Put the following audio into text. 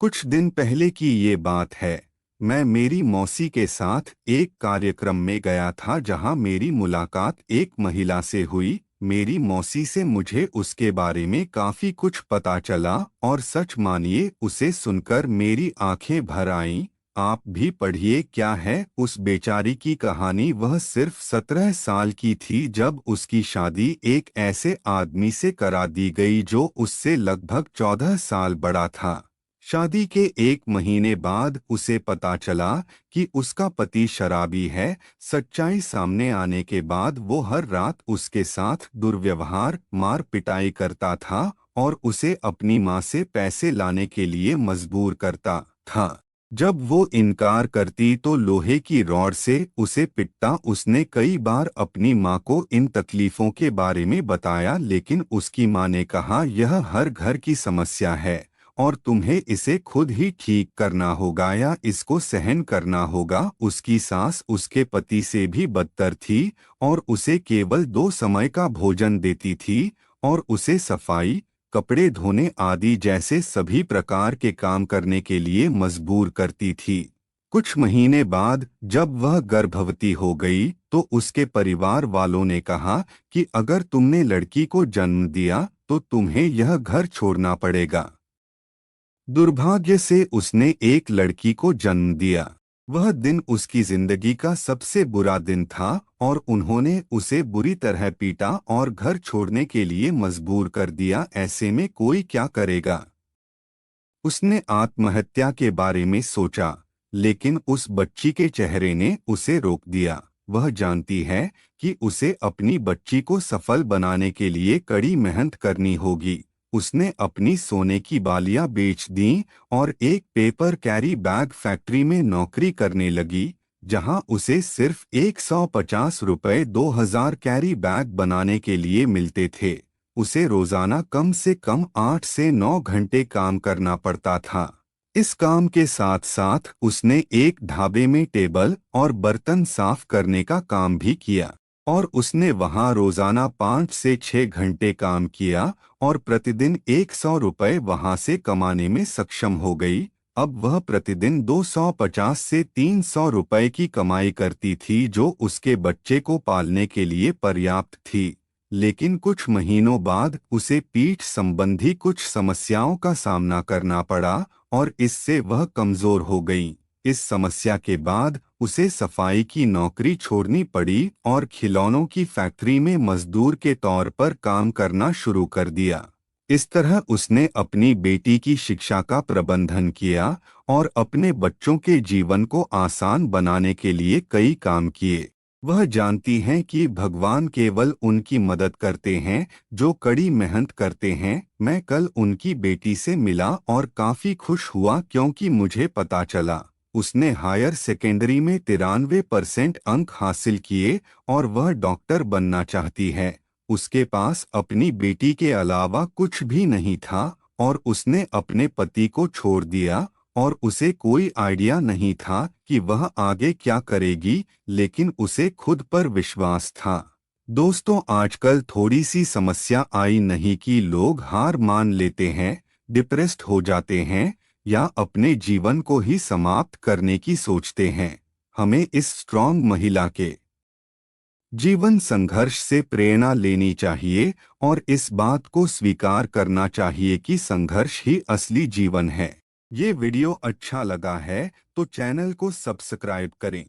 कुछ दिन पहले की ये बात है। मैं मेरी मौसी के साथ एक कार्यक्रम में गया था जहां मेरी मुलाकात एक महिला से हुई। मेरी मौसी से मुझे उसके बारे में काफी कुछ पता चला और सच मानिए उसे सुनकर मेरी आंखें भर आईं। आप भी पढ़िए क्या है उस बेचारी की कहानी। वह सिर्फ 17 साल की थी जब उसकी शादी एक ऐसे आदमी से करा दी गई जो उससे लगभग 14 साल बड़ा था। शादी के एक महीने बाद उसे पता चला कि उसका पति शराबी है। सच्चाई सामने आने के बाद वो हर रात उसके साथ दुर्व्यवहार, मार पिटाई करता था और उसे अपनी माँ से पैसे लाने के लिए मजबूर करता था। जब वो इनकार करती तो लोहे की रॉड से उसे पिटता। उसने कई बार अपनी माँ को इन तकलीफों के बारे में बताया, लेकिन उसकी माँ ने कहा यह हर घर की समस्या है और तुम्हें इसे खुद ही ठीक करना होगा या इसको सहन करना होगा। उसकी सास उसके पति से भी बदतर थी और उसे केवल 2 समय का भोजन देती थी और उसे सफाई, कपड़े धोने आदि जैसे सभी प्रकार के काम करने के लिए मजबूर करती थी। कुछ महीने बाद जब वह गर्भवती हो गई तो उसके परिवार वालों ने कहा कि अगर तुमने लड़की को जन्म दिया तो तुम्हें यह घर छोड़ना पड़ेगा। दुर्भाग्य से उसने एक लड़की को जन्म दिया। वह दिन उसकी जिंदगी का सबसे बुरा दिन था और उन्होंने उसे बुरी तरह पीटा और घर छोड़ने के लिए मजबूर कर दिया। ऐसे में कोई क्या करेगा। उसने आत्महत्या के बारे में सोचा, लेकिन उस बच्ची के चेहरे ने उसे रोक दिया। वह जानती है कि उसे अपनी बच्ची को सफल बनाने के लिए कड़ी मेहनत करनी होगी। उसने अपनी सोने की बालियां बेच दीं और एक पेपर कैरी बैग फैक्ट्री में नौकरी करने लगी, जहां उसे सिर्फ 150 रुपये 2000 कैरी बैग बनाने के लिए मिलते थे। उसे रोजाना कम से कम 8 से 9 घंटे काम करना पड़ता था। इस काम के साथ साथ उसने एक ढाबे में टेबल और बर्तन साफ करने का काम भी किया और उसने वहां रोजाना 5 से 6 घंटे काम किया और प्रतिदिन 100 रुपये वहां से कमाने में सक्षम हो गई। अब वह प्रतिदिन 250 से 300 रुपये की कमाई करती थी, जो उसके बच्चे को पालने के लिए पर्याप्त थी। लेकिन कुछ महीनों बाद उसे पीठ संबंधी कुछ समस्याओं का सामना करना पड़ा और इससे वह कमजोर हो गई। इस समस्या के बाद उसे सफाई की नौकरी छोड़नी पड़ी और खिलौनों की फैक्ट्री में मजदूर के तौर पर काम करना शुरू कर दिया। इस तरह उसने अपनी बेटी की शिक्षा का प्रबंधन किया और अपने बच्चों के जीवन को आसान बनाने के लिए कई काम किए। वह जानती हैं कि भगवान केवल उनकी मदद करते हैं जो कड़ी मेहनत करते हैं। मैं कल उनकी बेटी से मिला और काफी खुश हुआ क्योंकि मुझे पता चला उसने हायर सेकेंडरी में 93% अंक हासिल किए और वह डॉक्टर बनना चाहती है। उसके पास अपनी बेटी के अलावा कुछ भी नहीं था और उसने अपने पति को छोड़ दिया और उसे कोई आइडिया नहीं था कि वह आगे क्या करेगी, लेकिन उसे खुद पर विश्वास था। दोस्तों, आजकल थोड़ी सी समस्या आई नहीं कि लोग हार मान लेते हैं, डिप्रेस्ड हो जाते हैं या अपने जीवन को ही समाप्त करने की सोचते हैं। हमें इस स्ट्रॉन्ग महिला के जीवन संघर्ष से प्रेरणा लेनी चाहिए और इस बात को स्वीकार करना चाहिए कि संघर्ष ही असली जीवन है। ये वीडियो अच्छा लगा है तो चैनल को सब्सक्राइब करें।